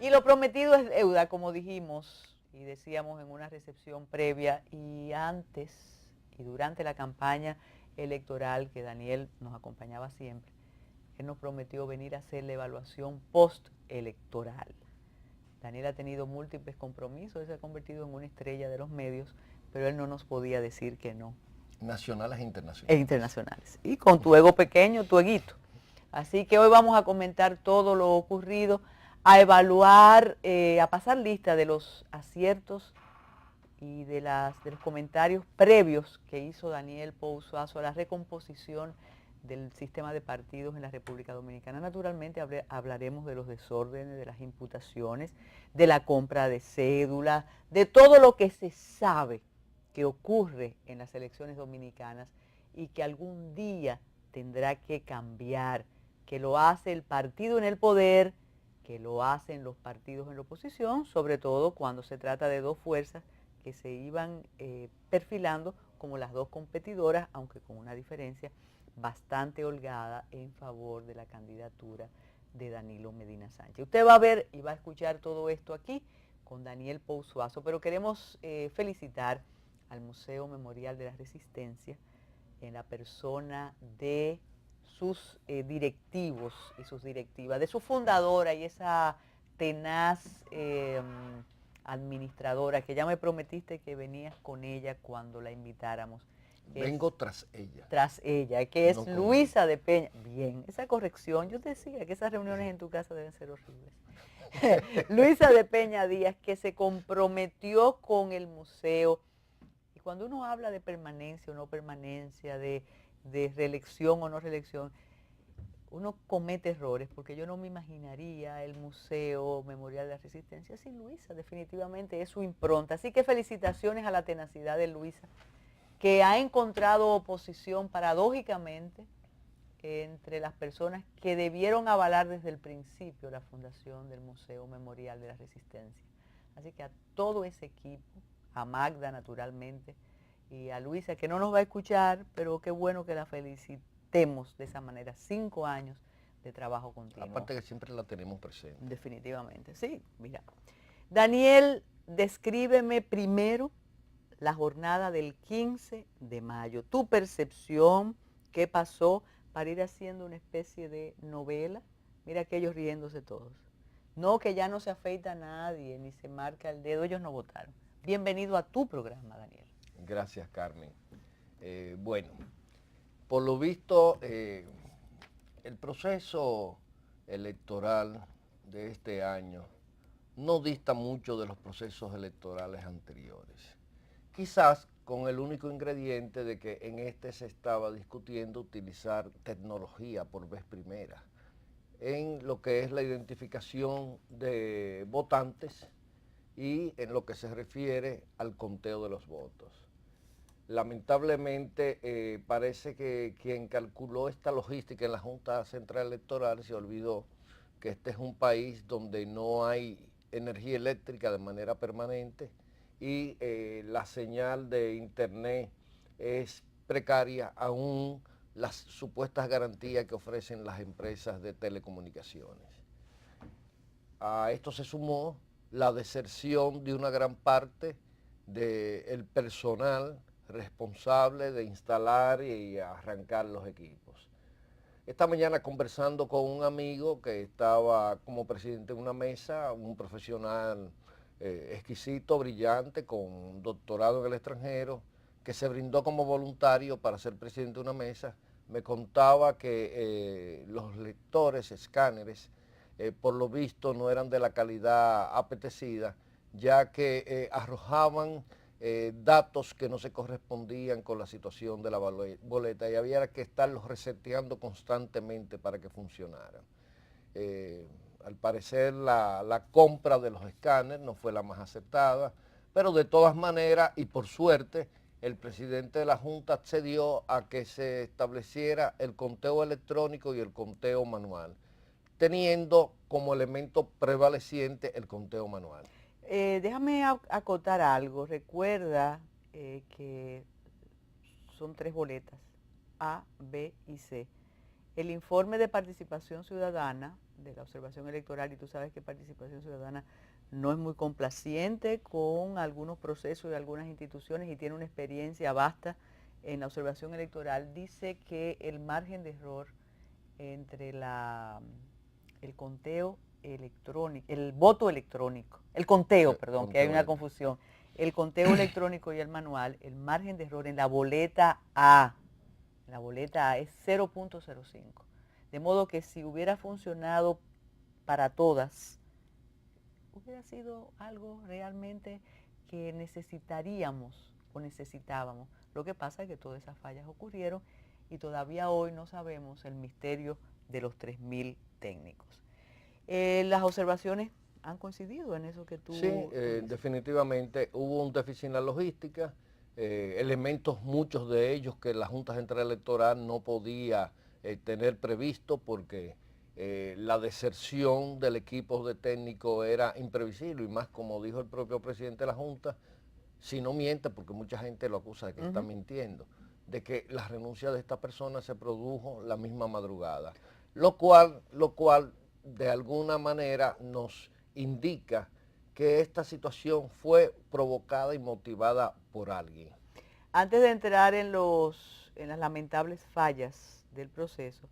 Y lo prometido es deuda, como dijimos y decíamos en una recepción previa y antes y durante la campaña electoral que Daniel nos acompañaba siempre. Él nos prometió venir a hacer la evaluación postelectoral. Daniel ha tenido múltiples compromisos, se ha convertido en una estrella de los medios, pero él no nos podía decir que no. Nacionales e internacionales. E internacionales. Y con tu ego pequeño, tu eguito. Así que hoy vamos a comentar todo lo ocurrido, a evaluar, a pasar lista de los aciertos y de los comentarios previos que hizo Daniel Pousuazo a la recomposición del sistema de partidos en la República Dominicana. Naturalmente hablaremos de los desórdenes, de las imputaciones, de la compra de cédulas, de todo lo que se sabe que ocurre en las elecciones dominicanas y que algún día tendrá que cambiar, que lo hace el partido en el poder, que lo hacen los partidos en la oposición, sobre todo cuando se trata de dos fuerzas que se iban perfilando como las dos competidoras, aunque con una diferencia bastante holgada en favor de la candidatura de Danilo Medina Sánchez. Usted va a ver y va a escuchar todo esto aquí con Daniel Pousuazo, pero queremos felicitar al Museo Memorial de la Resistencia en la persona de sus directivos y sus directivas, de su fundadora y esa tenaz administradora que ya me prometiste que venías con ella cuando la invitáramos. Vengo tras ella. Tras ella, que es no Luisa de Peña. Bien, esa corrección, yo te decía que esas reuniones en tu casa deben ser horribles. Luisa de Peña Díaz, que se comprometió con el museo. Y cuando uno habla de permanencia o no permanencia, de reelección o no reelección, uno comete errores, porque yo no me imaginaría el Museo Memorial de la Resistencia sin Luisa, definitivamente es su impronta. Así que felicitaciones a la tenacidad de Luisa, que ha encontrado oposición paradójicamente entre las personas que debieron avalar desde el principio la fundación del Museo Memorial de la Resistencia. Así que a todo ese equipo, a Magda naturalmente, y a Luisa, que no nos va a escuchar, pero qué bueno que la felicitemos de esa manera. 5 años de trabajo continuo. Aparte que siempre la tenemos presente. Definitivamente, sí. Mira, Daniel, descríbeme primero la jornada del 15 de mayo. Tu percepción, qué pasó, para ir haciendo una especie de novela. Mira aquellos riéndose todos. No, que ya no se afeita a nadie, ni se marca el dedo, ellos no votaron. Bienvenido a tu programa, Daniel. Gracias, Carmen. Bueno, por lo visto, el proceso electoral de este año no dista mucho de los procesos electorales anteriores. Quizás con el único ingrediente de que en este se estaba discutiendo utilizar tecnología por vez primera en lo que es la identificación de votantes y en lo que se refiere al conteo de los votos. Lamentablemente parece que quien calculó esta logística en la Junta Central Electoral se olvidó que este es un país donde no hay energía eléctrica de manera permanente y la señal de internet es precaria, aún las supuestas garantías que ofrecen las empresas de telecomunicaciones. A esto se sumó la deserción de una gran parte del personal responsable de instalar y arrancar los equipos. Esta mañana conversando con un amigo que estaba como presidente de una mesa, un profesional exquisito, brillante, con un doctorado en el extranjero, que se brindó como voluntario para ser presidente de una mesa, me contaba que los lectores, escáneres, por lo visto no eran de la calidad apetecida, ya que arrojaban datos que no se correspondían con la situación de la boleta y había que estarlos reseteando constantemente para que funcionaran. Al parecer la compra de los escáneres no fue la más aceptada, pero de todas maneras y por suerte el presidente de la Junta accedió a que se estableciera el conteo electrónico y el conteo manual, teniendo como elemento prevaleciente el conteo manual. Déjame acotar algo. Recuerda que son 3 boletas, A, B y C. El informe de participación ciudadana de la observación electoral, y tú sabes que Participación Ciudadana no es muy complaciente con algunos procesos de algunas instituciones y tiene una experiencia vasta en la observación electoral, dice que el margen de error entre el conteo electrónico, el voto electrónico, el conteo, perdón, que hay una confusión, el conteo electrónico y el manual, el margen de error en la boleta A es 0.05. De modo que si hubiera funcionado para todas, hubiera sido algo realmente que necesitaríamos o necesitábamos. Lo que pasa es que todas esas fallas ocurrieron y todavía hoy no sabemos el misterio de los 3.000 técnicos. Las observaciones han coincidido en eso que tú... Sí, definitivamente hubo un déficit en la logística, elementos, muchos de ellos que la Junta Central Electoral no podía tener previsto porque la deserción del equipo de técnicos era imprevisible y más como dijo el propio presidente de la Junta, si no miente, porque mucha gente lo acusa de que está mintiendo, de que la renuncia de esta persona se produjo la misma madrugada, lo cual de alguna manera nos indica que esta situación fue provocada y motivada por alguien. Antes de entrar en las lamentables fallas del proceso,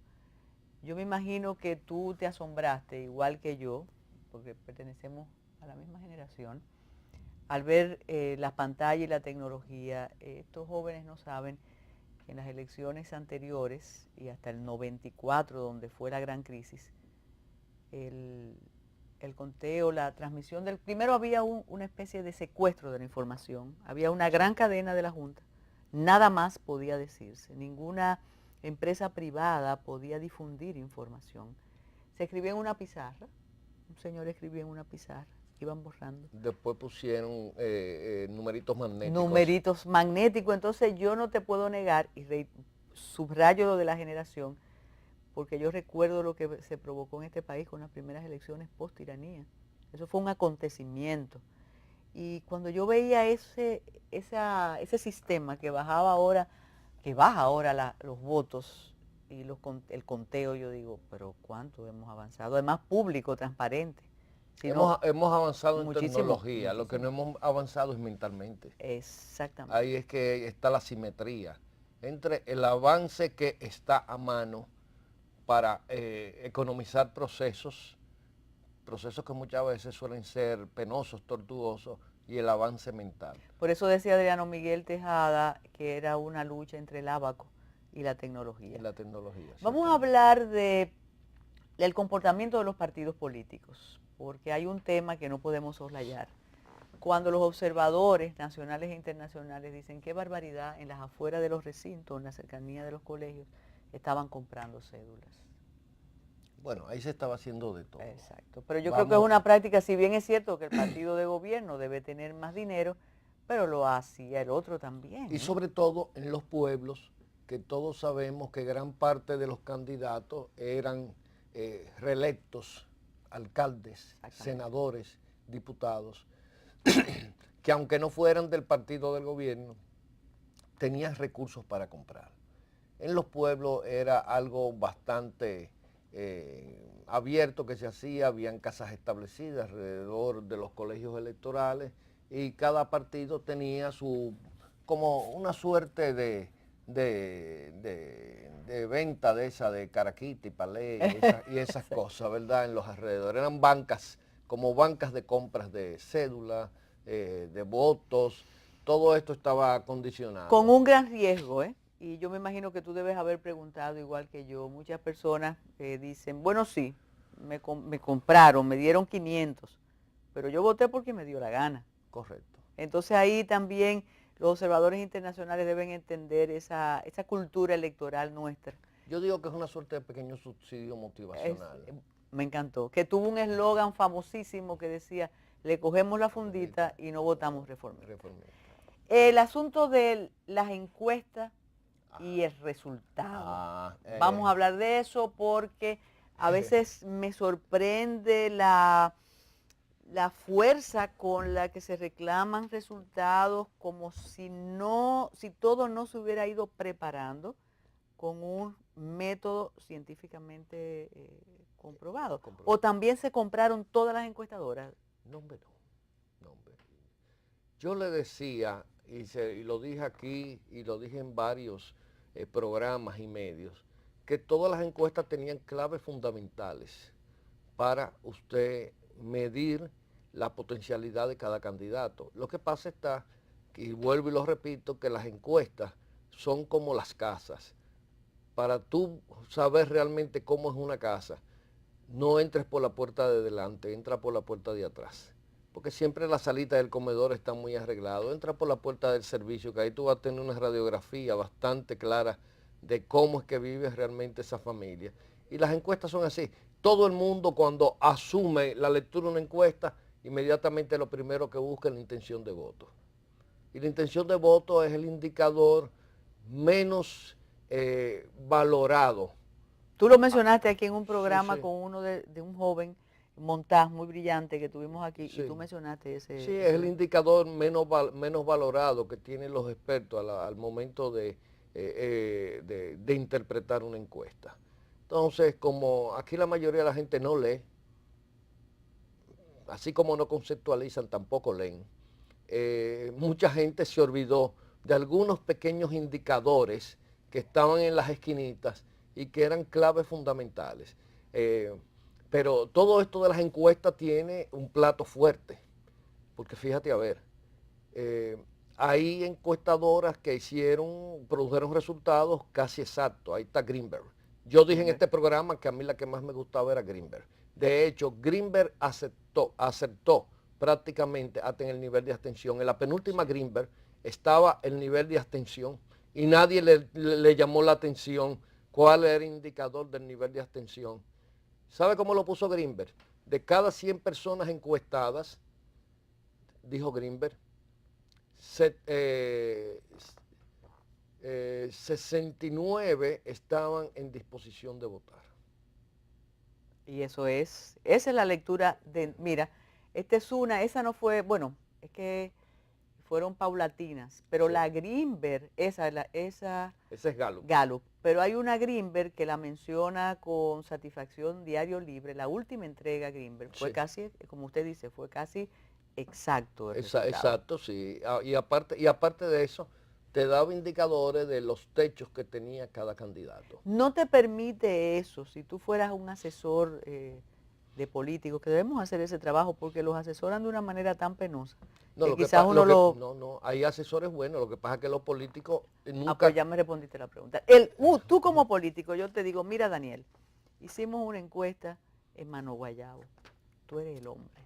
yo me imagino que tú te asombraste, igual que yo, porque pertenecemos a la misma generación, al ver la pantalla y la tecnología. Estos jóvenes no saben que en las elecciones anteriores y hasta el 94, donde fue la gran crisis, el conteo, la transmisión del... Primero había una especie de secuestro de la información, había una gran cadena de la Junta, nada más podía decirse, ninguna empresa privada podía difundir información. Se escribía en una pizarra, un señor escribía en una pizarra, iban borrando. Después pusieron numeritos magnéticos. Numeritos magnéticos, entonces yo no te puedo negar, y subrayo lo de la generación, porque yo recuerdo lo que se provocó en este país con las primeras elecciones post-tiranía. Eso fue un acontecimiento. Y cuando yo veía ese sistema que baja ahora los votos y el conteo, yo digo, pero ¿cuánto hemos avanzado? Además, público, transparente. Hemos avanzado en muchísimo, tecnología, lo que no hemos avanzado es mentalmente. Exactamente. Ahí es que está la simetría entre el avance que está a mano para economizar procesos que muchas veces suelen ser penosos, tortuosos, y el avance mental. Por eso decía Adriano Miguel Tejada que era una lucha entre el ábaco y la tecnología. Y la tecnología. Vamos a hablar del comportamiento de los partidos políticos, porque hay un tema que no podemos soslayar. Cuando los observadores nacionales e internacionales dicen qué barbaridad, en las afueras de los recintos, en la cercanía de los colegios, estaban comprando cédulas. Bueno, ahí se estaba haciendo de todo. Exacto, pero yo creo que es una práctica, si bien es cierto que el partido de gobierno debe tener más dinero, pero lo hacía el otro también. Y sobre todo en los pueblos, que todos sabemos que gran parte de los candidatos eran reelectos, alcaldes, senadores, diputados, que aunque no fueran del partido del gobierno, tenían recursos para comprar. En los pueblos era algo bastante abierto que se hacía, habían casas establecidas alrededor de los colegios electorales y cada partido tenía como una suerte de venta de esa, de caraquita y palé y esas cosas, ¿verdad? En los alrededores. Eran bancas, como bancas de compras de cédula, de votos, todo esto estaba condicionado. Con un gran riesgo, ¿eh? Y yo me imagino que tú debes haber preguntado igual que yo. Muchas personas dicen, bueno, sí, me compraron, me dieron 500, pero yo voté porque me dio la gana. Correcto. Entonces ahí también los observadores internacionales deben entender esa cultura electoral nuestra. Yo digo que es una suerte de pequeño subsidio motivacional. Me encantó. Que tuvo un eslogan famosísimo que decía, le cogemos la fundita y no votamos reformistas. El asunto de las encuestas y el resultado. Vamos a hablar de eso porque a veces me sorprende la fuerza con la que se reclaman resultados, como si todo no se hubiera ido preparando con un método científicamente comprobado. comprobado. ¿O también se compraron todas las encuestadoras? No, hombre, no. No, hombre. Yo le decía, y lo dije aquí, y lo dije en varios programas y medios, que todas las encuestas tenían claves fundamentales para usted medir la potencialidad de cada candidato. Lo que pasa está, y vuelvo y lo repito, que las encuestas son como las casas. Para tú saber realmente cómo es una casa, no entres por la puerta de delante, entra por la puerta de atrás. Porque siempre la salita del comedor está muy arreglado. Entra por la puerta del servicio, que ahí tú vas a tener una radiografía bastante clara de cómo es que vive realmente esa familia. Y las encuestas son así. Todo el mundo cuando asume la lectura de una encuesta, inmediatamente lo primero que busca es la intención de voto. Y la intención de voto es el indicador menos valorado. Tú lo mencionaste aquí en un programa Sí. con uno de un joven, Montaz, muy brillante, que tuvimos aquí, Sí. y tú mencionaste ese. Sí, es el indicador menos valorado que tienen los expertos al momento de interpretar una encuesta. Entonces, como aquí la mayoría de la gente no lee, así como no conceptualizan, tampoco leen, mucha gente se olvidó de algunos pequeños indicadores que estaban en las esquinitas y que eran claves fundamentales. Pero todo esto de las encuestas tiene un plato fuerte, porque fíjate, a ver, hay encuestadoras que produjeron resultados casi exactos. Ahí está Greenberg. Yo dije en este programa que a mí la que más me gustaba era Greenberg. De hecho, Greenberg acertó prácticamente hasta en el nivel de abstención. En la penúltima Greenberg estaba el nivel de abstención y nadie le llamó la atención cuál era el indicador del nivel de abstención. ¿Sabe cómo lo puso Greenberg? De cada 100 personas encuestadas, dijo Greenberg, 69 estaban en disposición de votar. Y esa es la lectura de, mira, esa no fue, bueno, es que fueron paulatinas, pero Sí. la Greenberg, esa Ese es Gallup. Gallup, pero hay una Greenberg que la menciona con Satisfacción Diario Libre, la última entrega Greenberg, fue Sí. casi, como usted dice, fue casi exacto el resultado. Exacto, sí. Y aparte de eso, te daba indicadores de los techos que tenía cada candidato. No te permite eso, si tú fueras un asesor de políticos, que debemos hacer ese trabajo porque los asesoran de una manera tan penosa. No, que lo que quizás uno no, hay asesores buenos, lo que pasa es que los políticos nunca... pues ya me respondiste la pregunta. Tú como político, yo te digo, mira Daniel, hicimos una encuesta en Mano Guayabo, tú eres el hombre,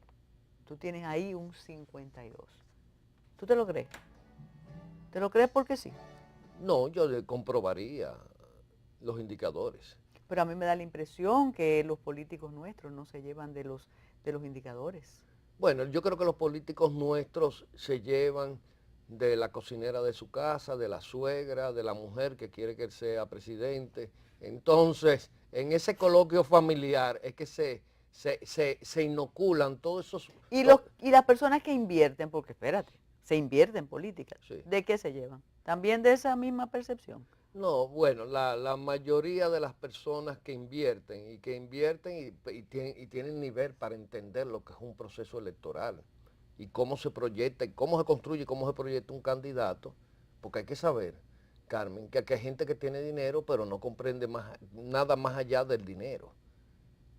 tú tienes ahí un 52. ¿Tú te lo crees? ¿Te lo crees porque sí? No, yo le comprobaría los indicadores. Pero a mí me da la impresión que los políticos nuestros no se llevan de los indicadores. Bueno, yo creo que los políticos nuestros se llevan de la cocinera de su casa, de la suegra, de la mujer que quiere que él sea presidente. Entonces, en ese coloquio familiar es que se inoculan todos esos... Y las personas que invierten, porque espérate, se invierte en política, Sí. ¿de qué se llevan? ¿También de esa misma percepción? No, bueno, la mayoría de las personas que invierten y tienen nivel para entender lo que es un proceso electoral y cómo se proyecta y cómo se construye y cómo se proyecta un candidato, porque hay que saber, Carmen, que aquí hay gente que tiene dinero pero no comprende nada más allá del dinero.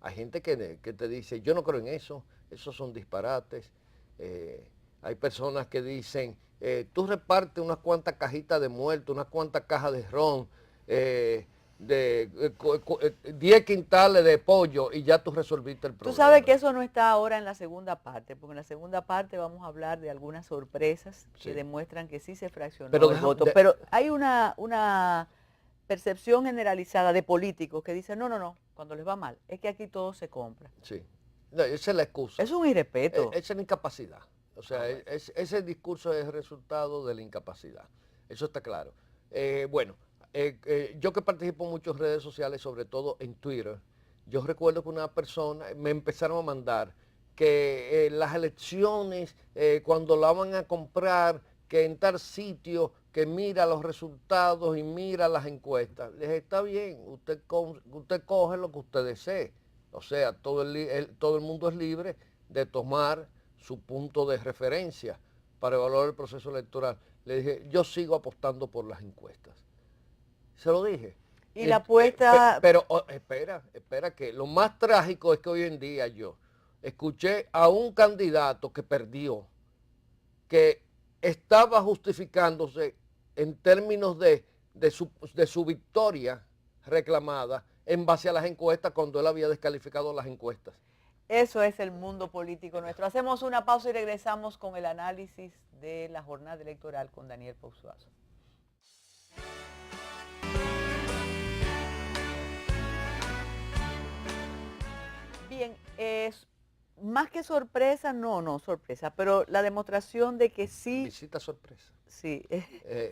Hay gente que te dice, yo no creo en eso, esos son disparates. Hay personas que dicen, tú repartes unas cuantas cajitas de muertos, unas cuantas cajas de ron, 10 quintales de pollo y ya tú resolviste el problema. Tú sabes que eso no está ahora en la segunda parte, porque en la segunda parte vamos a hablar de algunas sorpresas que demuestran que sí se fraccionó el voto. Pero hay una percepción generalizada de políticos que dicen, no, cuando les va mal, es que aquí todo se compra. Sí, no, esa es la excusa. Es un irrespeto. Esa es la incapacidad. O sea, ese discurso es el resultado de la incapacidad. Eso está claro. Yo que participo mucho en redes sociales, sobre todo en Twitter, yo recuerdo que una persona me empezaron a mandar que las elecciones, cuando la van a comprar, que en tal sitio, que mira los resultados y mira las encuestas. Les está bien, usted coge lo que usted desee, O sea, todo el mundo es libre de tomar su punto de referencia para evaluar el proceso electoral. Le dije, yo sigo apostando por las encuestas. Se lo dije. Y la apuesta... Pero espera, que lo más trágico es que hoy en día yo escuché a un candidato que perdió, que estaba justificándose en términos de su victoria reclamada en base a las encuestas cuando él había descalificado las encuestas. Eso es el mundo político nuestro. Hacemos una pausa y regresamos con el análisis de la jornada electoral con Daniel Pousuazo. Bien, es más que sorpresa, no sorpresa, pero la demostración de que sí. Visita sorpresa. Sí.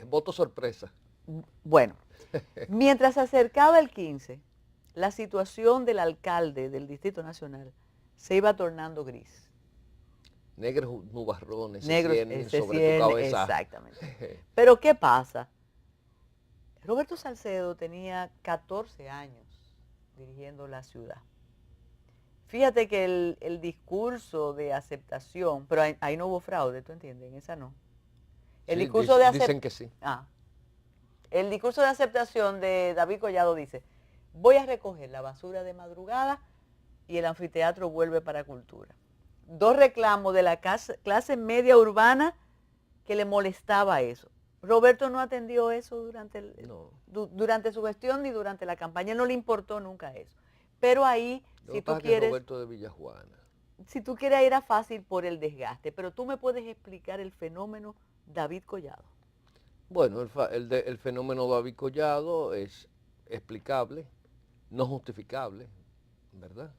Voto sorpresa. Bueno, mientras se acercaba el 15, la situación del alcalde del Distrito Nacional se iba tornando gris. Negros nubarrones Negros se cienden sobre tu cabeza. Exactamente. Pero ¿qué pasa? Roberto Salcedo tenía 14 años dirigiendo la ciudad. Fíjate que el discurso de aceptación, pero ahí no hubo fraude, ¿tú entiendes? En esa no. El Sí, discurso de dicen que sí. El discurso de aceptación de David Collado dice, voy a recoger la basura de madrugada y el anfiteatro vuelve para cultura. Dos reclamos de la clase media urbana que le molestaba eso. Roberto no atendió eso durante su gestión ni durante la campaña, no le importó nunca eso. Pero ahí, si tú quieres... Roberto de Villajuana. Si tú quieres ir a fácil por el desgaste, pero tú me puedes explicar el fenómeno David Collado. Bueno, el fenómeno David Collado es explicable, no justificable, ¿verdad?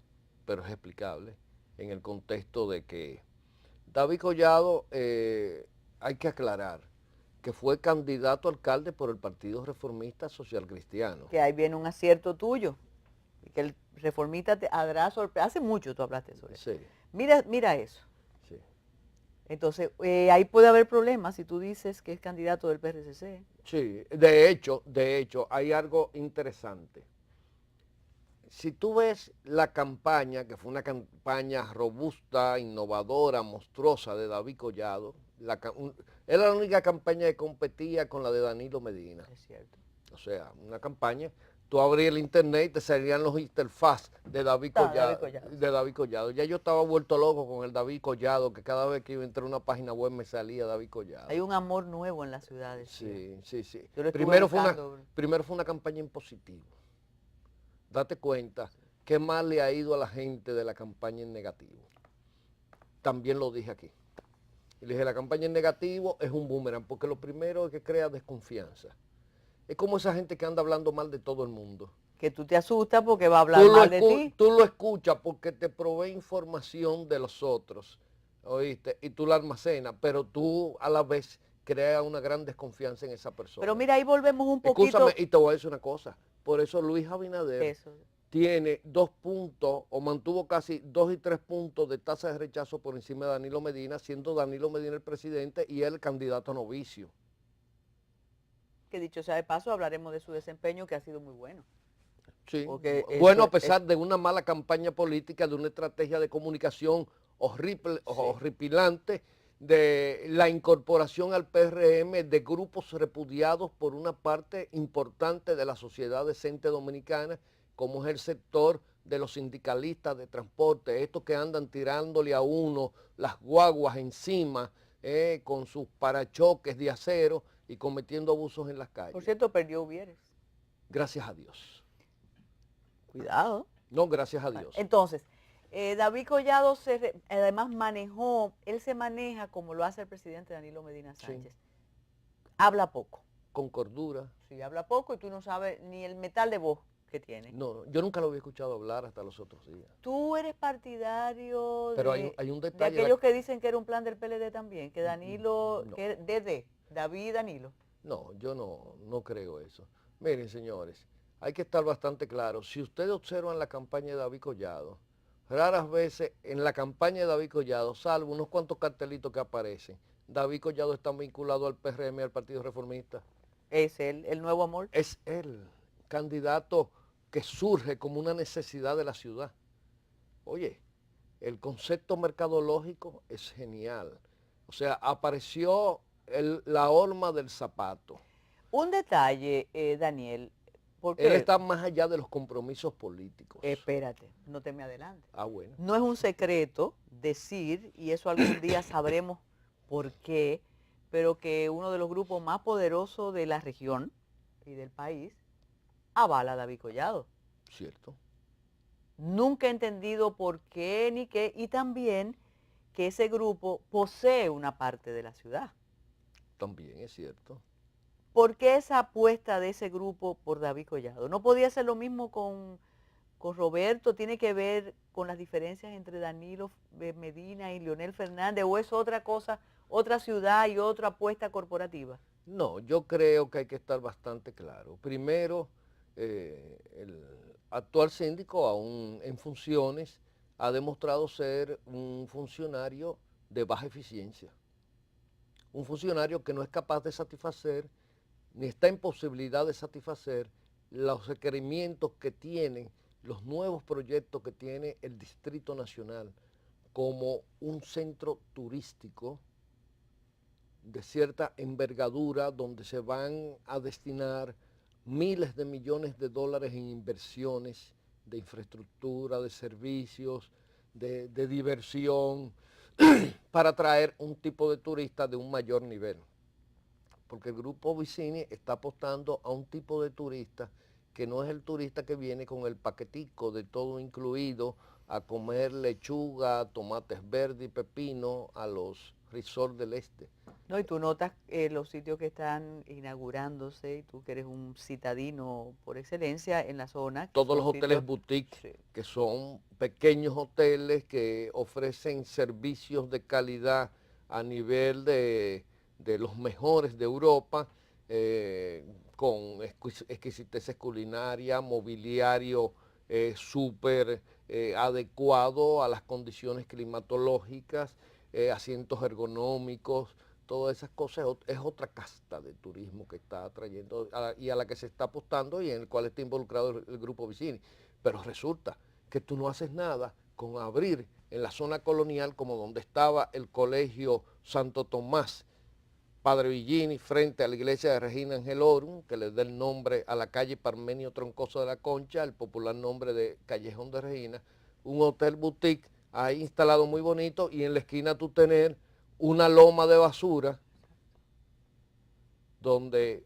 Pero es explicable en el contexto de que David Collado, hay que aclarar, que fue candidato a alcalde por el Partido Reformista Social Cristiano. Que ahí viene un acierto tuyo, que el reformista te hará sorpresa. Hace mucho tú hablaste sobre eso. Sí. Mira eso. Sí. Entonces, ahí puede haber problemas si tú dices que es candidato del PRCC. Sí, de hecho, hay algo interesante. Si tú ves la campaña, que fue una campaña robusta, innovadora, monstruosa de David Collado, era la única campaña que competía con la de Danilo Medina. Es cierto. O sea, una campaña, tú abrías el internet y te salían los interfaz de David Collado. Ya yo estaba vuelto loco con el David Collado, que cada vez que iba a entrar a una página web me salía David Collado. Hay un amor nuevo en las ciudades. Sí. Primero fue una campaña impositiva. Date cuenta qué mal le ha ido a la gente de la campaña en negativo. También lo dije aquí. Y le dije, la campaña en negativo es un boomerang, porque lo primero es que crea desconfianza. Es como esa gente que anda hablando mal de todo el mundo. Que tú te asustas porque va a hablar mal de ti. Tú lo escuchas porque te provee información de los otros, ¿oíste? Y tú la almacenas, pero tú a la vez creas una gran desconfianza en esa persona. Pero mira, ahí volvemos un poquito... Escúchame, y te voy a decir una cosa. Por eso Luis Abinader tiene 2 puntos, o mantuvo casi 2 y 3 puntos de tasa de rechazo por encima de Danilo Medina, siendo Danilo Medina el presidente y él el candidato a novicio. Que dicho sea de paso, hablaremos de su desempeño, que ha sido muy bueno. Sí, bueno, a pesar de una mala campaña política, de una estrategia de comunicación horripilante, de la incorporación al PRM de grupos repudiados por una parte importante de la sociedad decente dominicana, como es el sector de los sindicalistas de transporte, estos que andan tirándole a uno las guaguas encima con sus parachoques de acero y cometiendo abusos en las calles. Por cierto, perdió Uvieres. Gracias a Dios. Cuidado. No, gracias a Dios. Entonces, David Collado además él se maneja como lo hace el presidente Danilo Medina Sánchez. Sí. Habla poco. Con cordura. Sí, habla poco y tú no sabes ni el metal de voz que tiene. No, yo nunca lo había escuchado hablar hasta los otros días. ¿Tú eres partidario Pero hay un detalle de aquellos que dicen que era un plan del PLD también? Que Danilo, no. Que David y Danilo. No, yo no creo eso. Miren, señores, hay que estar bastante claro. Si ustedes observan la campaña de David Collado, raras veces en la campaña de David Collado, salvo unos cuantos cartelitos que aparecen, David Collado está vinculado al PRM, al Partido Reformista. ¿Es él el nuevo amor? Es él, candidato que surge como una necesidad de la ciudad. Oye, el concepto mercadológico es genial. O sea, apareció la horma del zapato. Un detalle, Daniel, Él porque, está más allá de los compromisos políticos. espérate, no te me adelantes. Ah, bueno. No es un secreto decir, y eso algún día sabremos por qué, pero que uno de los grupos más poderosos de la región y del país avala a David Collado. Cierto. Nunca he entendido por qué ni qué, y también que ese grupo posee una parte de la ciudad. También es cierto. ¿Por qué esa apuesta de ese grupo por David Collado? ¿No podía ser lo mismo con Roberto? ¿Tiene que ver con las diferencias entre Danilo Medina y Leonel Fernández? ¿O es otra cosa, otra ciudad y otra apuesta corporativa? No, yo creo que hay que estar bastante claro. Primero, el actual síndico, aún en funciones, ha demostrado ser un funcionario de baja eficiencia. Un funcionario que no es capaz de satisfacer, ni está en posibilidad de satisfacer los requerimientos que tienen los nuevos proyectos que tiene el Distrito Nacional como un centro turístico de cierta envergadura donde se van a destinar miles de millones de dólares en inversiones de infraestructura, de servicios, de diversión, para atraer un tipo de turista de un mayor nivel. Porque el Grupo Vicini está apostando a un tipo de turista que no es el turista que viene con el paquetico de todo incluido a comer lechuga, tomates verdes y pepino a los resorts del este. No, y tú notas los sitios que están inaugurándose, y tú que eres un citadino por excelencia en la zona. Todos los hoteles boutique, sí, que son pequeños hoteles que ofrecen servicios de calidad a nivel de los mejores de Europa, con exquisiteces culinarias, mobiliario súper adecuado a las condiciones climatológicas, asientos ergonómicos, todas esas cosas. Es otra casta de turismo que está atrayendo y a la que se está apostando y en el cual está involucrado el Grupo Vicini. Pero resulta que tú no haces nada con abrir en la zona colonial, como donde estaba el colegio Santo Tomás, Padre Villini, frente a la iglesia de Regina Angelorum, que le da el nombre a la calle Parmenio Troncoso de la Concha, el popular nombre de Callejón de Regina, un hotel boutique ahí instalado muy bonito, y en la esquina tú tener una loma de basura donde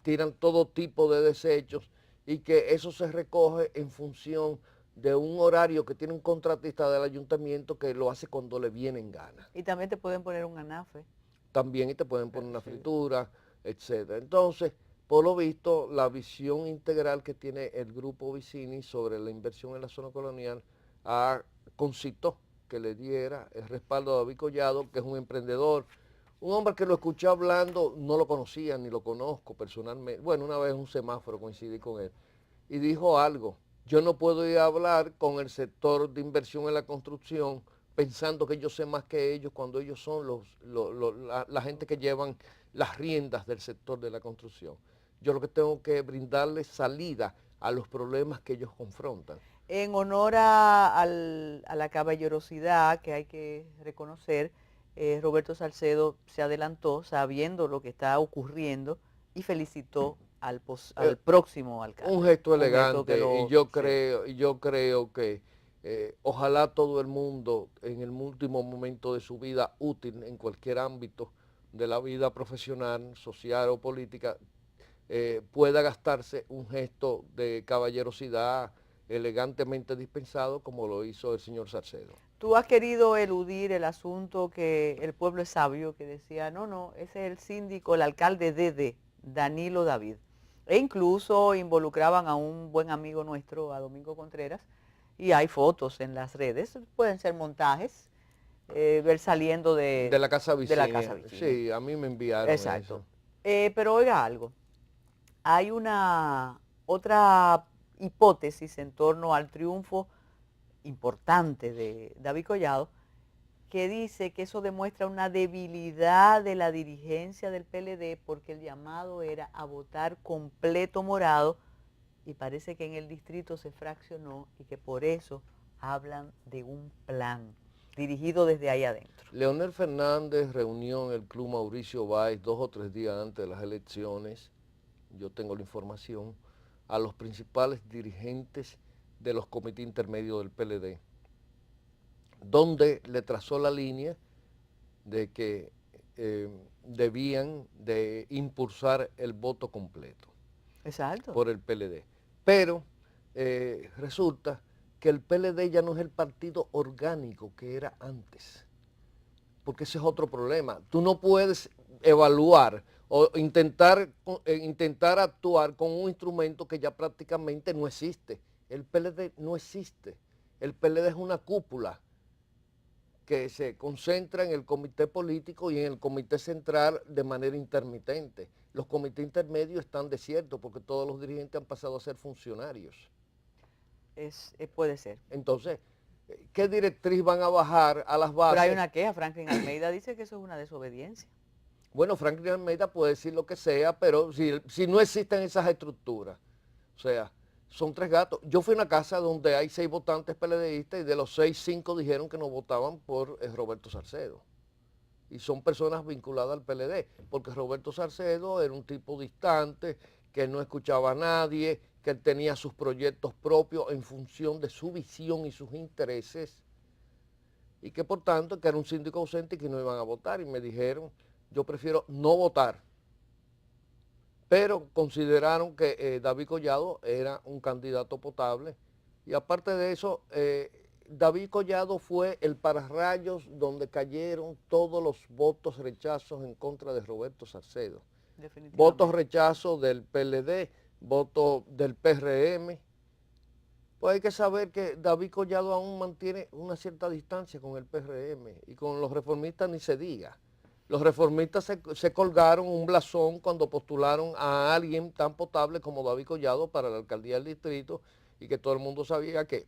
tiran todo tipo de desechos, y que eso se recoge en función de un horario que tiene un contratista del ayuntamiento que lo hace cuando le vienen ganas. Y también te pueden poner un anafe. También, y te pueden poner una Sí. fritura, etcétera. Entonces, por lo visto, la visión integral que tiene el Grupo Vicini sobre la inversión en la zona colonial concitó que le diera el respaldo a David Collado, que es un emprendedor, un hombre que lo escuché hablando, no lo conocía ni lo conozco personalmente. Bueno, una vez en un semáforo coincidí con él y dijo algo: yo no puedo ir a hablar con el sector de inversión en la construcción pensando que yo sé más que ellos, cuando ellos son la gente que llevan las riendas del sector de la construcción. Yo lo que tengo que brindarles salida a los problemas que ellos confrontan. En honor a la caballerosidad que hay que reconocer, Roberto Salcedo se adelantó sabiendo lo que está ocurriendo y felicitó al próximo alcalde. Un gesto elegante, sí. yo creo que ojalá todo el mundo en el último momento de su vida útil en cualquier ámbito de la vida profesional, social o política, pueda gastarse un gesto de caballerosidad elegantemente dispensado como lo hizo el señor Salcedo. Tú has querido eludir el asunto que el pueblo es sabio, que decía, no, ese es el síndico, el alcalde de Danilo David. E incluso involucraban a un buen amigo nuestro, a Domingo Contreras, y hay fotos en las redes, pueden ser montajes, ver saliendo De la casa Vicini. Vicini. Sí, a mí me enviaron Exacto. eso. Pero oiga algo, hay una otra hipótesis en torno al triunfo importante de David Collado, que dice que eso demuestra una debilidad de la dirigencia del PLD, porque el llamado era a votar completo morado, y parece que en el distrito se fraccionó y que por eso hablan de un plan dirigido desde ahí adentro. Leonel Fernández reunió en el Club Mauricio Báez 2 o 3 días antes de las elecciones, yo tengo la información, a los principales dirigentes de los comités intermedios del PLD, donde le trazó la línea de que debían de impulsar el voto completo. Exacto. Por el PLD. Pero resulta que el PLD ya no es el partido orgánico que era antes, porque ese es otro problema. Tú no puedes evaluar o intentar actuar con un instrumento que ya prácticamente no existe. El PLD no existe. El PLD es una cúpula que se concentra en el comité político y en el comité central de manera intermitente. Los comités intermedios están desiertos porque todos los dirigentes han pasado a ser funcionarios. Puede ser. Entonces, ¿qué directriz van a bajar a las bases? Pero hay una queja, Franklin Almeida dice que eso es una desobediencia. Bueno, Franklin Almeida puede decir lo que sea, pero si no existen esas estructuras, o sea, son 3 gatos. Yo fui a una casa donde hay 6 votantes PLDistas y de los 6, 5 dijeron que no votaban por Roberto Salcedo. Y son personas vinculadas al PLD, porque Roberto Salcedo era un tipo distante, que no escuchaba a nadie, que tenía sus proyectos propios en función de su visión y sus intereses, y que por tanto que era un síndico ausente y que no iban a votar. Y me dijeron, yo prefiero no votar. Pero consideraron que David Collado era un candidato potable. Y aparte de eso, David Collado fue el pararrayos donde cayeron todos los votos rechazos en contra de Roberto Salcedo. Votos rechazos del PLD, votos del PRM. Pues hay que saber que David Collado aún mantiene una cierta distancia con el PRM y con los reformistas ni se diga. Los reformistas se colgaron un blasón cuando postularon a alguien tan potable como David Collado para la alcaldía del distrito y que todo el mundo sabía que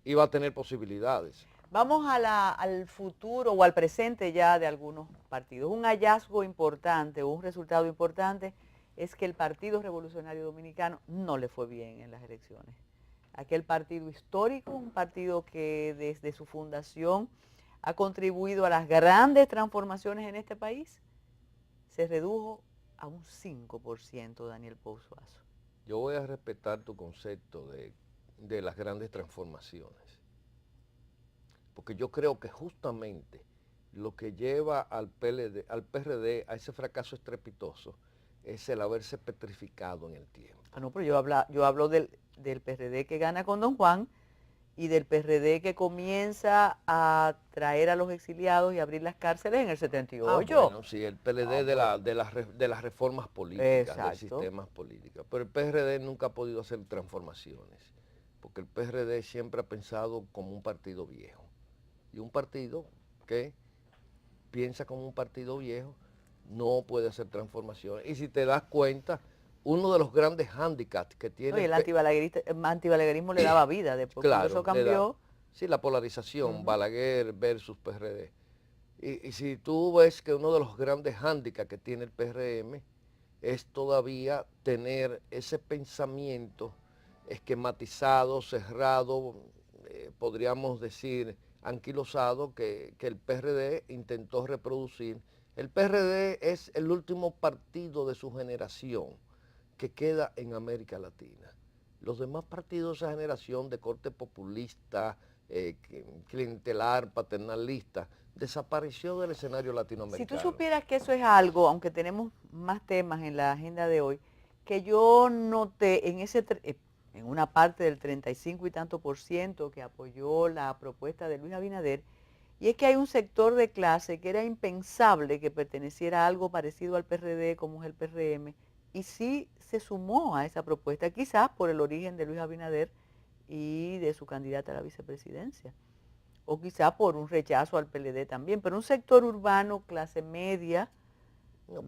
iba a tener posibilidades. Vamos al futuro o al presente ya de algunos partidos. Un hallazgo importante o un resultado importante es que el Partido Revolucionario Dominicano no le fue bien en las elecciones. Aquel partido histórico, un partido que desde su fundación ha contribuido a las grandes transformaciones en este país, se redujo a un 5%, Daniel Pousuazo. Yo voy a respetar tu concepto de las grandes transformaciones, porque yo creo que justamente lo que lleva al PRD a ese fracaso estrepitoso es el haberse petrificado en el tiempo. Ah, no, pero yo hablo del PRD que gana con Don Juan y del PRD que comienza a traer a los exiliados y abrir las cárceles en el 78. Bueno, sí, el PLD de las reformas políticas, del sistema político. Pero el PRD nunca ha podido hacer transformaciones, porque el PRD siempre ha pensado como un partido viejo. Y un partido que piensa como un partido viejo no puede hacer transformaciones. Y si te das cuenta, uno de los grandes hándicaps que tiene... No, y el antibalaguerismo le daba vida, después claro, cuando eso cambió... Sí, la polarización, Balaguer versus PRD. Y si tú ves que uno de los grandes hándicaps que tiene el PRM es todavía tener ese pensamiento esquematizado, cerrado, podríamos decir anquilosado, que el PRD intentó reproducir. El PRD es el último partido de su generación que queda en América Latina. Los demás partidos de esa generación de corte populista, clientelar, paternalista, desapareció del escenario latinoamericano. Si tú supieras que eso es algo, aunque tenemos más temas en la agenda de hoy, que yo noté en una parte del 35 y tanto % que apoyó la propuesta de Luis Abinader, y es que hay un sector de clase que era impensable que perteneciera a algo parecido al PRD como es el PRM, y sí se sumó a esa propuesta, quizás por el origen de Luis Abinader y de su candidata a la vicepresidencia, o quizás por un rechazo al PLD también, pero un sector urbano, clase media. No,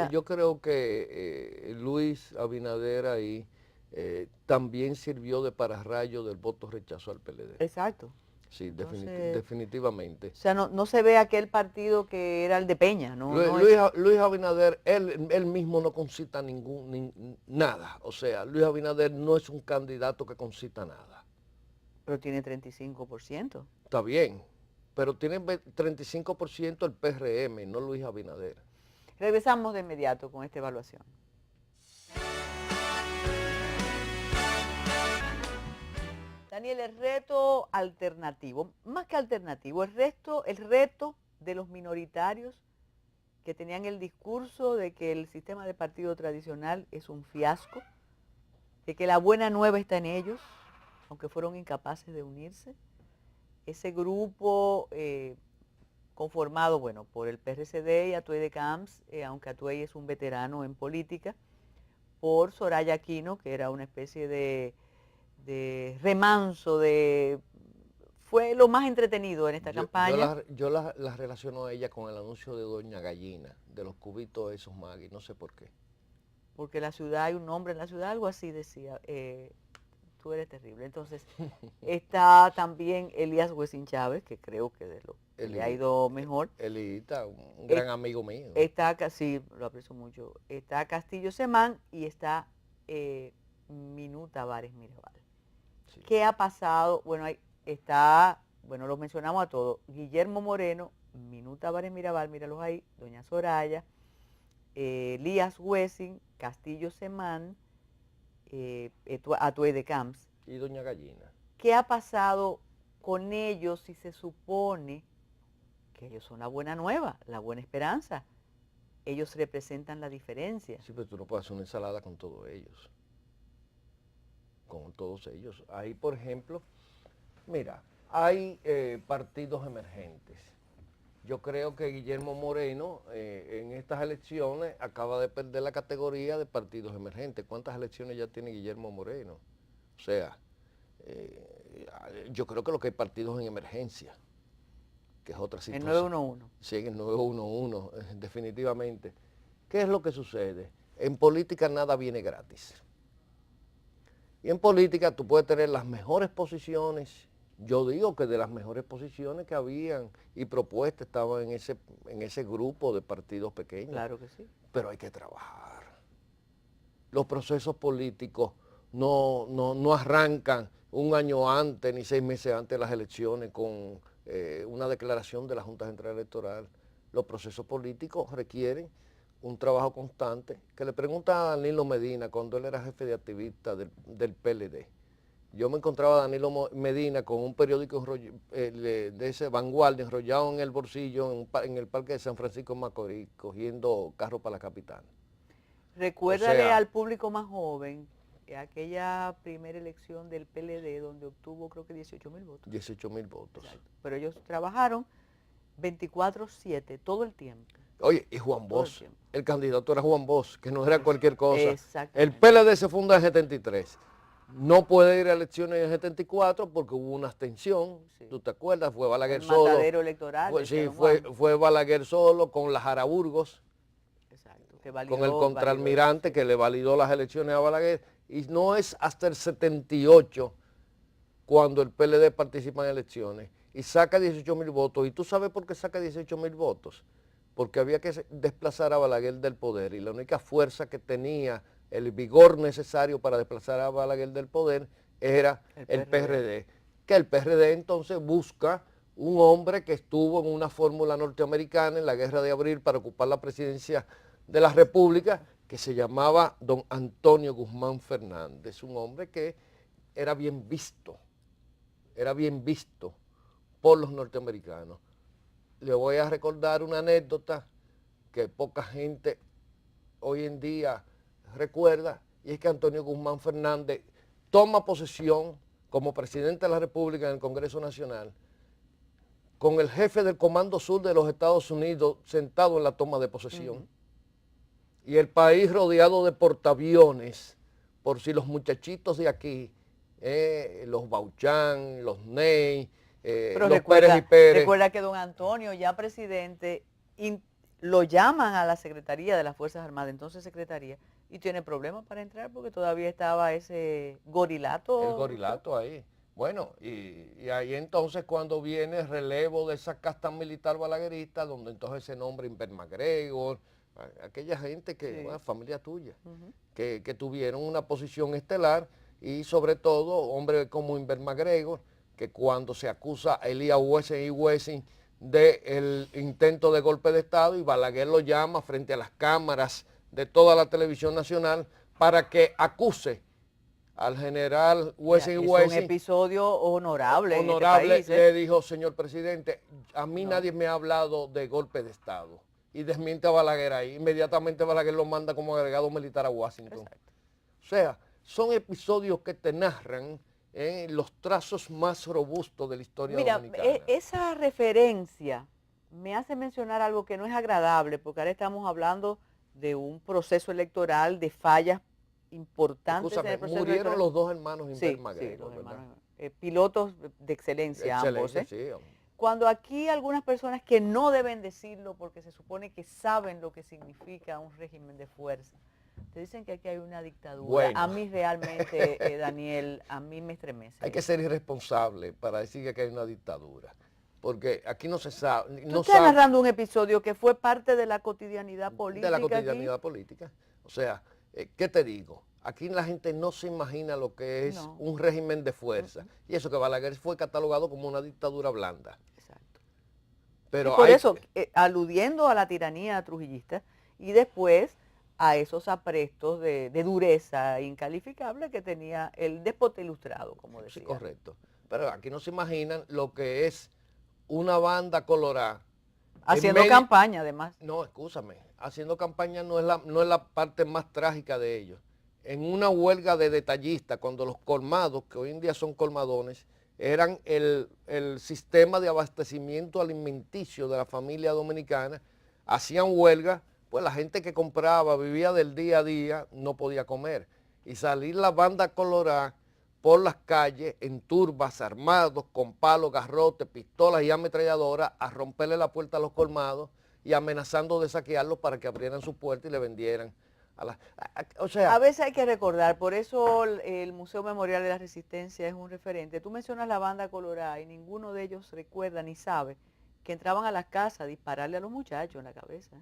yo creo que Luis Abinader ahí también sirvió de pararrayo del voto rechazo al PLD. Exacto. Sí, definitivamente. O sea, no se ve aquel partido que era el de Peña, ¿no? Luis Abinader, él mismo no concita nada. O sea, Luis Abinader no es un candidato que concita nada. Pero tiene 35%. Está bien, pero tiene 35% el PRM, no Luis Abinader. Regresamos de inmediato con esta evaluación. Daniel, el reto alternativo, más que alternativo, el reto de los minoritarios que tenían el discurso de que el sistema de partido tradicional es un fiasco, de que la buena nueva está en ellos, aunque fueron incapaces de unirse. Ese grupo conformado, bueno, por el PRCD y Atuey de Camps, aunque Atuey es un veterano en política, por Soraya Aquino, que era una especie de remanso, fue lo más entretenido en esta campaña. Yo la relaciono a ella con el anuncio de Doña Gallina, de los cubitos esos Maggi, no sé por qué. Porque la ciudad, hay un nombre en la ciudad, algo así decía, tú eres terrible. Entonces, está también Elías Huesín Chávez, que creo que de lo que le ha ido mejor. Elita, un gran amigo mío. Está, sí, lo aprecio mucho. Está Castillo Semán y está Minú Tavares Mirabal. Sí. ¿Qué ha pasado? Bueno, bueno, lo mencionamos a todos. Guillermo Moreno, Minú Tavares Mirabal, míralos ahí, doña Soraya, Elías Huesín, Castillo Semán, Atuey de Camps. Y doña Gallina. ¿Qué ha pasado con ellos si se supone que ellos son la buena nueva, la buena esperanza? Ellos representan la diferencia. Sí, pero tú no puedes hacer una ensalada con todos ellos. Con todos ellos. Ahí, por ejemplo, mira, hay partidos emergentes. Yo creo que Guillermo Moreno en estas elecciones acaba de perder la categoría de partidos emergentes. ¿Cuántas elecciones ya tiene Guillermo Moreno? O sea, yo creo que lo que hay partidos en emergencia, que es otra situación. El 911. Sí, en el 911, definitivamente. ¿Qué es lo que sucede? En política nada viene gratis. Y en política tú puedes tener las mejores posiciones. Yo digo que de las mejores posiciones que habían y propuestas estaban en ese grupo de partidos pequeños. Claro que sí. Pero hay que trabajar. Los procesos políticos no arrancan un año antes ni 6 meses antes de las elecciones con una declaración de la Junta Central Electoral. Los procesos políticos requieren un trabajo constante. Que le pregunta a Danilo Medina cuando él era jefe de activista del PLD. Yo me encontraba a Danilo Medina con un periódico de ese Vanguardia enrollado en el bolsillo en el Parque de San Francisco de Macorís, cogiendo carro para la capital. Recuérdale al público más joven aquella primera elección del PLD donde obtuvo creo que 18,000 votos. 18,000 votos. Exacto. Pero ellos trabajaron 24/7 todo el tiempo. Oye, y Juan Bosch, el candidato era Juan Bosch, que no era cualquier cosa. Exactamente. El PLD se funda en 73. No puede ir a elecciones en 74 porque hubo una abstención, sí. ¿Tú te acuerdas? Fue Balaguer solo. Matadero electoral. Sí, fue Balaguer solo con la Jara Burgos. Exacto. Que validó, con el contraalmirante que le validó las elecciones a Balaguer. Y no es hasta el 78 cuando el PLD participa en elecciones y saca 18,000 votos. ¿Y tú sabes por qué saca 18,000 votos? Porque había que desplazar a Balaguer del poder y la única fuerza que tenía el vigor necesario para desplazar a Balaguer del poder era el PRD. Que el PRD entonces busca un hombre que estuvo en una fórmula norteamericana en la Guerra de Abril para ocupar la presidencia de la República, que se llamaba don Antonio Guzmán Fernández, un hombre que era bien visto por los norteamericanos. Le voy a recordar una anécdota que poca gente hoy en día recuerda, y es que Antonio Guzmán Fernández toma posesión como presidente de la República en el Congreso Nacional con el jefe del Comando Sur de los Estados Unidos sentado en la toma de posesión. Y el país rodeado de portaaviones, por si los muchachitos de aquí, los Bauchán, los Ney, los Pérez y Pérez. Recuerda que don Antonio, ya presidente, lo llaman a la Secretaría de las Fuerzas Armadas, entonces Secretaría, y tiene problemas para entrar porque todavía estaba ese gorilato. El gorilato ahí. Bueno, y ahí entonces cuando viene el relevo de esa casta militar balaguerista, donde entonces se nombra Inver MacGregor, aquella gente que, sí. Familia tuya, que tuvieron una posición estelar y sobre todo hombres como Inver MacGregor, que cuando se acusa a Elías Wessing y Wessing del intento de golpe de Estado, y Balaguer lo llama frente a las cámaras de toda la televisión nacional para que acuse al general Wessing y Wessing. Es un episodio honorable en este país, Le dijo, señor presidente, a mí No. nadie me ha hablado de golpe de Estado. Y desmiente a Balaguer ahí. Inmediatamente Balaguer lo manda como agregado militar a Washington. Exacto. O sea, son episodios que te narran los trazos más robustos de la historia dominicana. Mira, esa referencia me hace mencionar algo que no es agradable, porque ahora estamos hablando de un proceso electoral, de fallas importantes. Escúchame, en el proceso murieron electoral. los dos hermanos Sí, Inver-Magrego, los ¿verdad? hermanos, pilotos de excelencia ambos. Sí, Cuando aquí algunas personas que no deben decirlo porque se supone que saben lo que significa un régimen de fuerza, te dicen que aquí hay una dictadura. Bueno. A mí realmente, Daniel, a mí me estremece. Hay que ser irresponsable para decir que hay una dictadura, porque aquí no se sabe. Tú estás narrando un episodio que fue parte de la cotidianidad política. De la cotidianidad política. O sea, ¿qué te digo? Aquí la gente no se imagina lo que es un régimen de fuerza. Y eso que Balaguer fue catalogado como una dictadura blanda. Exacto. Pero y por eso, aludiendo a la tiranía trujillista y después a esos aprestos de dureza incalificable que tenía el déspota ilustrado, como decía. Sí, correcto. Pero aquí no se imaginan lo que es una banda colorada. Haciendo campaña, además. No, escúchame. Haciendo campaña no es la parte más trágica de ellos. En una huelga de detallistas, cuando los colmados, que hoy en día son colmadones, eran el sistema de abastecimiento alimenticio de la familia dominicana, hacían huelga, pues la gente que compraba, vivía del día a día, no podía comer. Y salir la banda colorada por las calles en turbas, armados, con palos, garrotes, pistolas y ametralladoras, a romperle la puerta a los colmados y amenazando de saquearlos para que abrieran su puerta y le vendieran. O sea, a veces hay que recordar, por eso el Museo Memorial de la Resistencia es un referente. Tú mencionas la banda colorada y ninguno de ellos recuerda ni sabe que entraban a las casas a dispararle a los muchachos en la cabeza.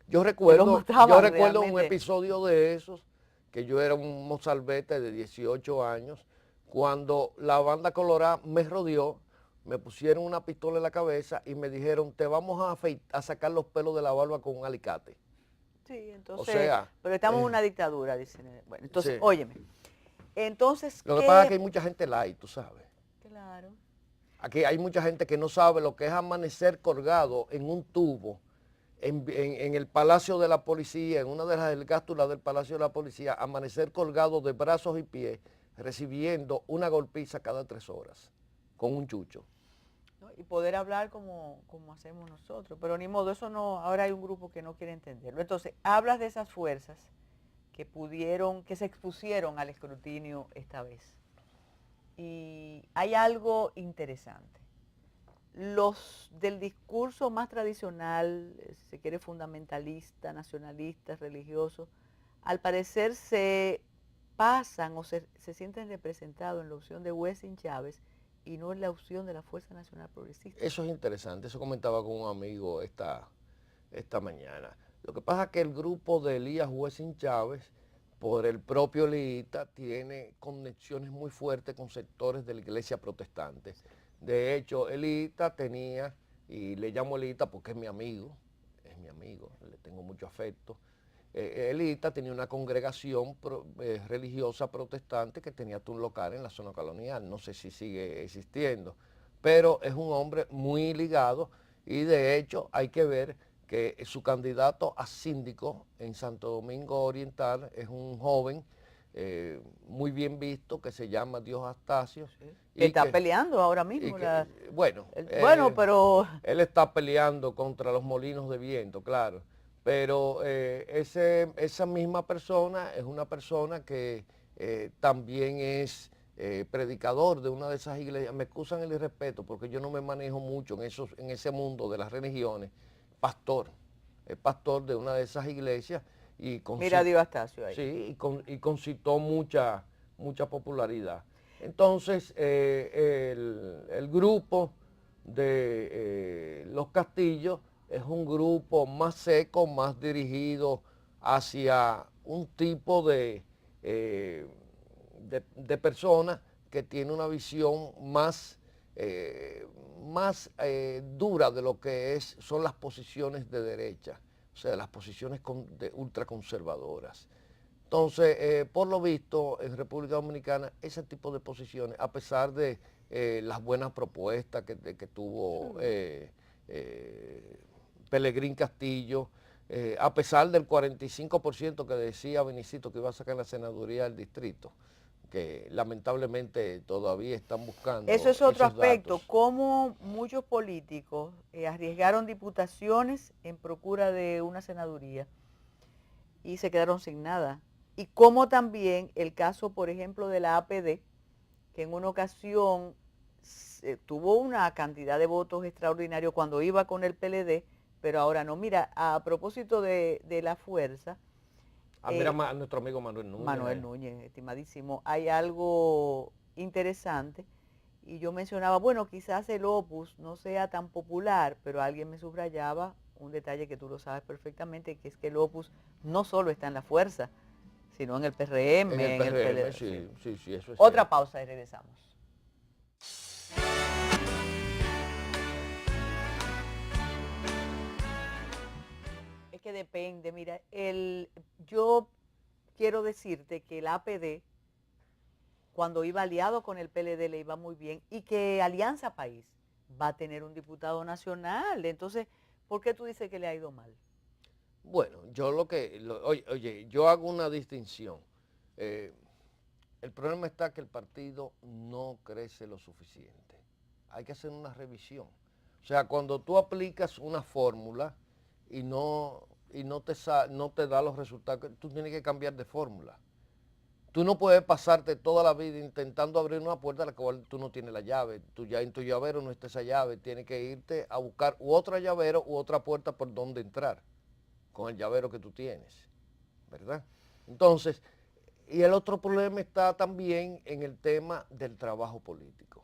Yo recuerdo un episodio de esos, que yo era un mozalbete de 18 años, cuando la banda colorada me rodeó, me pusieron una pistola en la cabeza y me dijeron, te vamos a sacar los pelos de la barba con un alicate. Sí, entonces, o sea, pero estamos en una dictadura, dicen. Bueno, entonces, sí. Óyeme. Entonces, lo que pasa es que hay mucha gente light, tú sabes. Claro. Aquí hay mucha gente que no sabe lo que es amanecer colgado en un tubo, en el Palacio de la Policía, en una de las ergástulas del Palacio de la Policía, amanecer colgado de brazos y pies, recibiendo una golpiza cada 3 horas, con un chucho. Y poder hablar como hacemos nosotros, pero ni modo, eso no, ahora hay un grupo que no quiere entenderlo. Entonces, hablas de esas fuerzas que se expusieron al escrutinio esta vez. Y hay algo interesante. Los del discurso más tradicional, si se quiere fundamentalista, nacionalista, religioso, al parecer se pasan o se sienten representados en la opción de Wessing Chávez y no en la opción de la Fuerza Nacional Progresista. Eso es interesante, eso comentaba con un amigo esta mañana. Lo que pasa es que el grupo de Elías Wessing Chávez, por el propio Elías, tiene conexiones muy fuertes con sectores de la iglesia protestante. De hecho, Elías tenía, y le llamo Elías porque es mi amigo, le tengo mucho afecto. Elías tenía una congregación religiosa protestante que tenía un local en la zona colonial, no sé si sigue existiendo, pero es un hombre muy ligado y de hecho hay que ver que su candidato a síndico en Santo Domingo Oriental es un joven muy bien visto que se llama Dios Astacio. Sí. Y está peleando ahora mismo. Pero él está peleando contra los molinos de viento, claro. Pero esa misma persona es una persona que también es predicador de una de esas iglesias. Me excusan el irrespeto porque yo no me manejo mucho en ese mundo de las religiones. Es pastor de una de esas iglesias. Mira Dios Astacio ahí. Sí, y concitó mucha popularidad. Entonces, el grupo de los Castillos es un grupo más seco, más dirigido hacia un tipo de persona que tiene una visión más más dura de lo que son las posiciones de derecha, o sea, las posiciones ultraconservadoras. Entonces, por lo visto, en República Dominicana, ese tipo de posiciones, a pesar de las buenas propuestas que tuvo Pelegrín Castillo, a pesar del 45% que decía Benicito que iba a sacar la senaduría del distrito, que lamentablemente todavía están buscando eso es otro esos aspecto, datos. cómo muchos políticos arriesgaron diputaciones en procura de una senaduría y se quedaron sin nada. Y como también el caso, por ejemplo, de la APD, que en una ocasión tuvo una cantidad de votos extraordinario cuando iba con el PLD, pero ahora no. Mira, a propósito de la fuerza, Mira a nuestro amigo Manuel Núñez. Manuel Núñez, estimadísimo, hay algo interesante y yo mencionaba, bueno, quizás el Opus no sea tan popular, pero alguien me subrayaba un detalle que tú lo sabes perfectamente, que es que el Opus no solo está en la fuerza, sino en el PRM, En el PRM, PLD. sí, eso es Otra cierto. pausa y regresamos. Es que depende, mira, yo quiero decirte que el APD, cuando iba aliado con el PLD, le iba muy bien, y que Alianza País va a tener un diputado nacional. Entonces, ¿por qué tú dices que le ha ido mal? Bueno, yo oye, yo hago una distinción. El problema está que el partido no crece lo suficiente. Hay que hacer una revisión. O sea, cuando tú aplicas una fórmula y no te da los resultados, tú tienes que cambiar de fórmula. Tú no puedes pasarte toda la vida intentando abrir una puerta a la cual tú no tienes la llave. En tu llavero no está esa llave. Tienes que irte a buscar u otra llavero u otra puerta por donde entrar con el llavero que tú tienes, ¿verdad? Entonces, y el otro problema está también en el tema del trabajo político.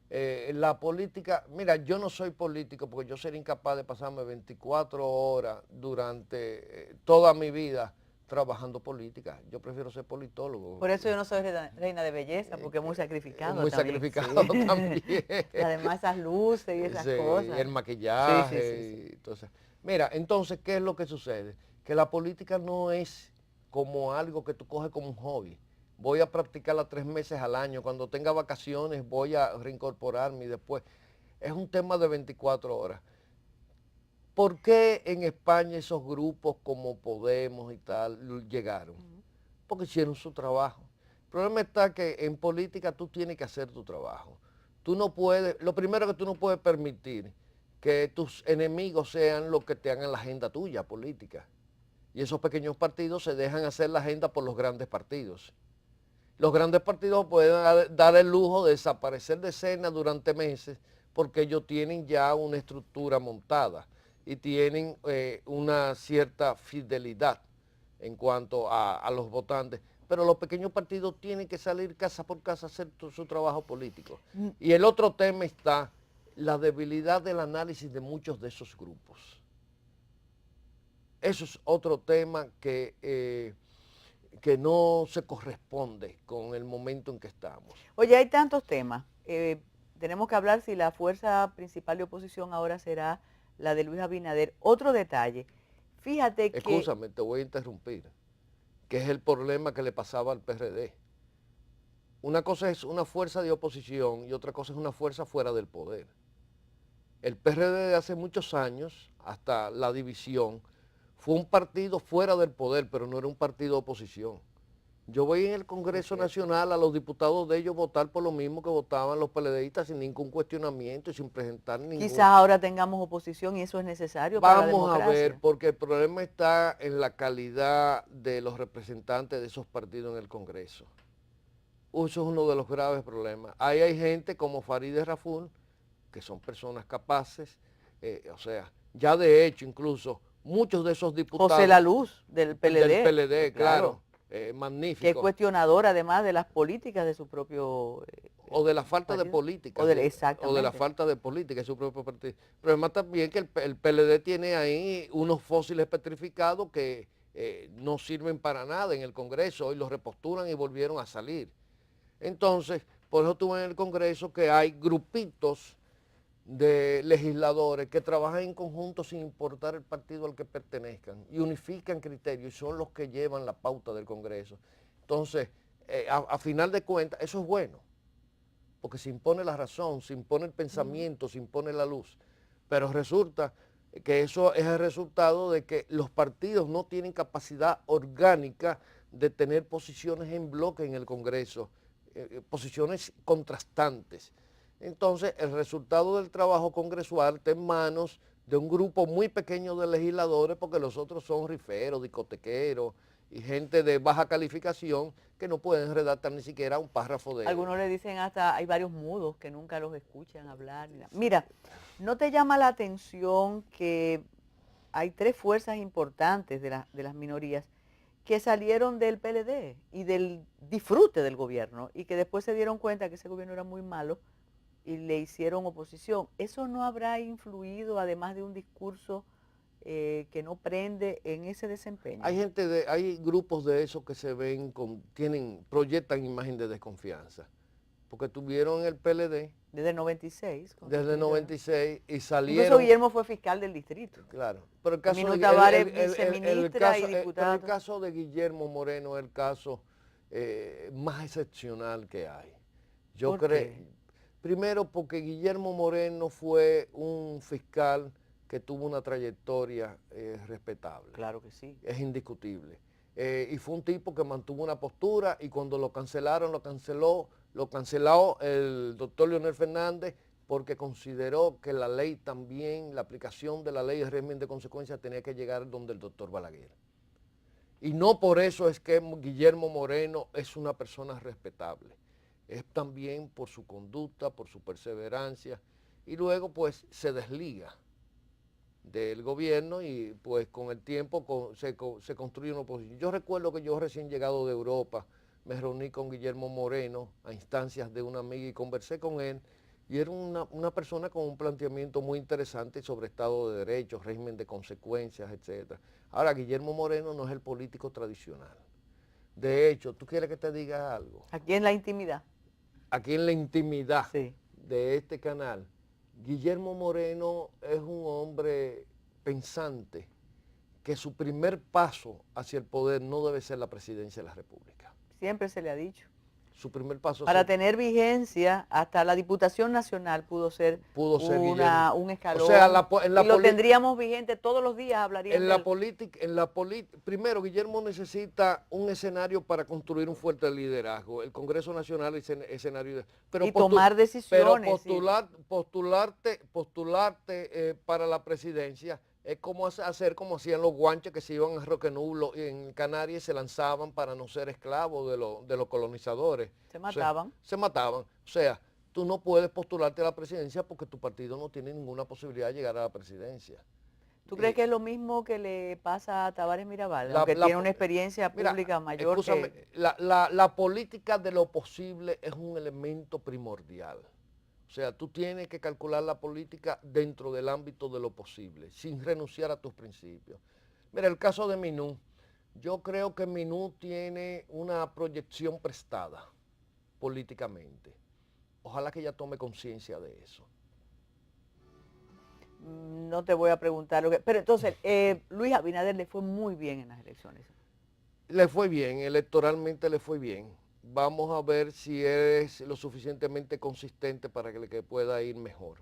La política, mira, yo no soy político porque yo sería incapaz de pasarme 24 horas durante toda mi vida trabajando política. Yo prefiero ser politólogo. Por eso yo no soy reina de belleza, porque es muy sacrificado Muy también. sacrificado Sí. también. Además, esas luces y esas Sí, cosas. y el maquillaje. Entonces, mira, entonces, ¿qué es lo que sucede? Que la política no es como algo que tú coges como un hobby. Voy a practicarla 3 meses al año. Cuando tenga vacaciones voy a reincorporarme y después. Es un tema de 24 horas. ¿Por qué en España esos grupos como Podemos y tal llegaron? Porque hicieron su trabajo. El problema está que en política tú tienes que hacer tu trabajo. Tú no puedes, lo primero que tú no puedes permitir que tus enemigos sean los que te hagan la agenda tuya política. Y esos pequeños partidos se dejan hacer la agenda por los grandes partidos. Los grandes partidos pueden dar el lujo de desaparecer de escena durante meses porque ellos tienen ya una estructura montada y tienen una cierta fidelidad en cuanto a los votantes. Pero los pequeños partidos tienen que salir casa por casa a hacer su trabajo político. Y el otro tema está la debilidad del análisis de muchos de esos grupos. Eso es otro tema que no se corresponde con el momento en que estamos. Oye, hay tantos temas. Tenemos que hablar si la fuerza principal de oposición ahora será la de Luis Abinader. Otro detalle, fíjate que... Escúchame, te voy a interrumpir, que es el problema que le pasaba al PRD. Una cosa es una fuerza de oposición y otra cosa es una fuerza fuera del poder. El PRD de hace muchos años, hasta la división, fue un partido fuera del poder, pero no era un partido de oposición. Yo voy en el Congreso Nacional a los diputados de ellos votar por lo mismo que votaban los PLDistas sin ningún cuestionamiento y sin presentar ningún... Quizás ahora tengamos oposición y eso es necesario para la democracia. Vamos a ver, porque el problema está en la calidad de los representantes de esos partidos en el Congreso. Eso es uno de los graves problemas. Ahí hay gente como Farideh Raful, que son personas capaces, o sea, ya de hecho incluso muchos de esos diputados... José La Luz, del PLD. Del PLD, claro. Magnífico. Que es cuestionador además de las políticas de su propio... o de la falta partido. De política. Exactamente. O de la falta de política de su propio partido. El problema también que el PLD tiene ahí unos fósiles petrificados que no sirven para nada en el Congreso y los repostulan y volvieron a salir. Entonces, Por eso tú ves en el Congreso que hay grupitos de legisladores que trabajan en conjunto sin importar el partido al que pertenezcan y unifican criterios y son los que llevan la pauta del Congreso. Entonces, a final de cuentas, eso es bueno, porque se impone la razón, se impone el pensamiento, se impone la luz, pero resulta que eso es el resultado de que los partidos no tienen capacidad orgánica de tener posiciones en bloque en el Congreso, posiciones contrastantes. Entonces, el resultado del trabajo congresual está en manos de un grupo muy pequeño de legisladores, porque los otros son riferos, discotequeros y gente de baja calificación que no pueden redactar ni siquiera un párrafo de... Algunos le dicen hasta, hay varios mudos que nunca los escuchan hablar. Mira, ¿no te llama la atención que hay 3 fuerzas importantes de las minorías que salieron del PLD y del disfrute del gobierno y que después se dieron cuenta que ese gobierno era muy malo y le hicieron oposición? ¿Eso no habrá influido, además de un discurso que no prende, en ese desempeño? Hay grupos de esos que se ven, proyectan imagen de desconfianza, porque tuvieron el PLD Desde el 96. desde el 96 y salieron... Incluso Guillermo fue fiscal del distrito. Claro, pero el caso, Minuta Tavares, viceministra y diputada. el caso de Guillermo Moreno es el caso más excepcional que hay. Yo ¿Por creo, qué? primero porque Guillermo Moreno fue un fiscal que tuvo una trayectoria respetable. Claro que sí. Es indiscutible. Y fue un tipo que mantuvo una postura y cuando lo cancelaron, lo canceló el doctor Leonel Fernández porque consideró que la ley también, la aplicación de la ley de régimen de consecuencias tenía que llegar donde el doctor Balaguer. Y no por eso es que Guillermo Moreno es una persona respetable. Es también por su conducta, por su perseverancia y luego pues se desliga del gobierno y pues con el tiempo se construye una oposición. Yo recuerdo que yo recién llegado de Europa me reuní con Guillermo Moreno a instancias de una amiga y conversé con él y era una persona con un planteamiento muy interesante sobre Estado de Derecho, régimen de consecuencias, etc. Ahora, Guillermo Moreno no es el político tradicional. De hecho, ¿tú quieres que te diga algo? Aquí en la intimidad. Aquí en la intimidad Sí. de este canal, Guillermo Moreno es un hombre pensante que su primer paso hacia el poder no debe ser la presidencia de la República. Siempre se le ha dicho. Su primer paso... Para tener vigencia, hasta la Diputación Nacional pudo ser un escalón. O sea, y lo tendríamos vigente todos los días, hablaríamos. Primero, Guillermo necesita un escenario para construir un fuerte liderazgo. El Congreso Nacional es escenario. Y tomar decisiones. Pero postularte para la presidencia es como hacer como hacían los guanches que se iban a Roque Nublo y en Canarias se lanzaban para no ser esclavos de los colonizadores. Se mataban. O sea, se mataban. O sea, tú no puedes postularte a la presidencia porque tu partido no tiene ninguna posibilidad de llegar a la presidencia. ¿Tú crees que es lo mismo que le pasa a Tavares Mirabal, aunque tiene una experiencia pública mayor? Escúchame, la política de lo posible es un elemento primordial. O sea, tú tienes que calcular la política dentro del ámbito de lo posible, sin renunciar a tus principios. Mira, el caso de Minú, yo creo que Minú tiene una proyección prestada políticamente. Ojalá que ella tome conciencia de eso. No te voy a preguntar lo que... Pero entonces, Luis Abinader le fue muy bien en las elecciones. Le fue bien, electoralmente le fue bien. Vamos a ver si es lo suficientemente consistente para que le pueda ir mejor.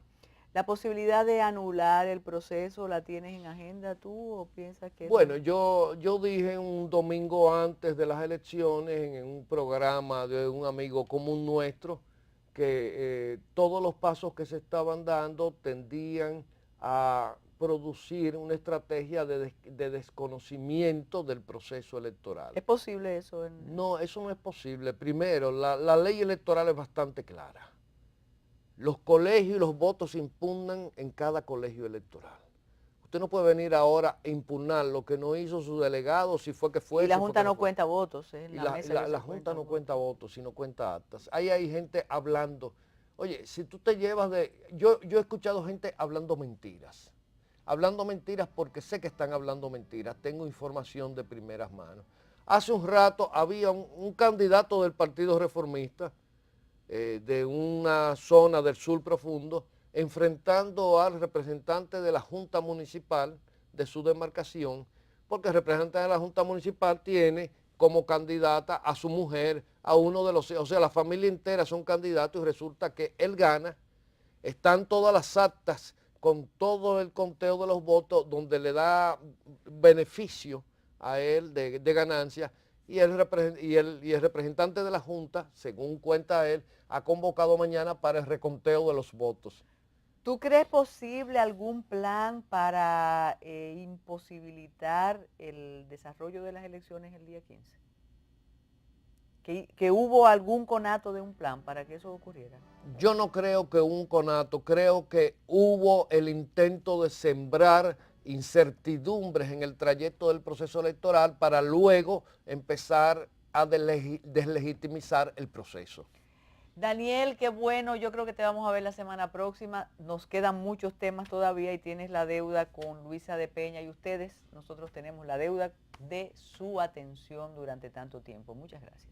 ¿La posibilidad de anular el proceso la tienes en agenda tú o piensas que...? Bueno, yo dije un domingo antes de las elecciones en un programa de un amigo común nuestro que todos los pasos que se estaban dando tendían a producir una estrategia de desconocimiento del proceso electoral. ¿Es posible eso? No, eso no es posible. Primero, la ley electoral es bastante clara. Los colegios y los votos se impugnan en cada colegio electoral. Usted no puede venir ahora a impugnar lo que no hizo su delegado, si fue que fue. Y la Junta no cuenta votos. La Junta no cuenta votos, sino cuenta actas. Ahí hay gente hablando. Oye, si tú te llevas de... Yo he escuchado gente hablando mentiras. Hablando mentiras porque sé que están hablando mentiras. Tengo información de primeras manos. Hace un rato había un candidato del Partido Reformista de una zona del sur profundo, enfrentando al representante de la Junta Municipal de su demarcación, porque el representante de la Junta Municipal tiene como candidata a su mujer, a uno de los hijos, o sea, la familia entera son candidatos y resulta que él gana. Están todas las actas con todo el conteo de los votos donde le da beneficio a él de ganancia y el representante de la Junta, según cuenta él, ha convocado mañana para el reconteo de los votos. ¿Tú crees posible algún plan para imposibilitar el desarrollo de las elecciones el día 15? ¿Que hubo algún conato de un plan para que eso ocurriera? Yo no creo que un conato, creo que hubo el intento de sembrar incertidumbres en el trayecto del proceso electoral para luego empezar a deslegitimizar el proceso. Daniel, qué bueno, yo creo que te vamos a ver la semana próxima. Nos quedan muchos temas todavía y tienes la deuda con Luisa de Peña y ustedes. Nosotros tenemos la deuda de su atención durante tanto tiempo. Muchas gracias.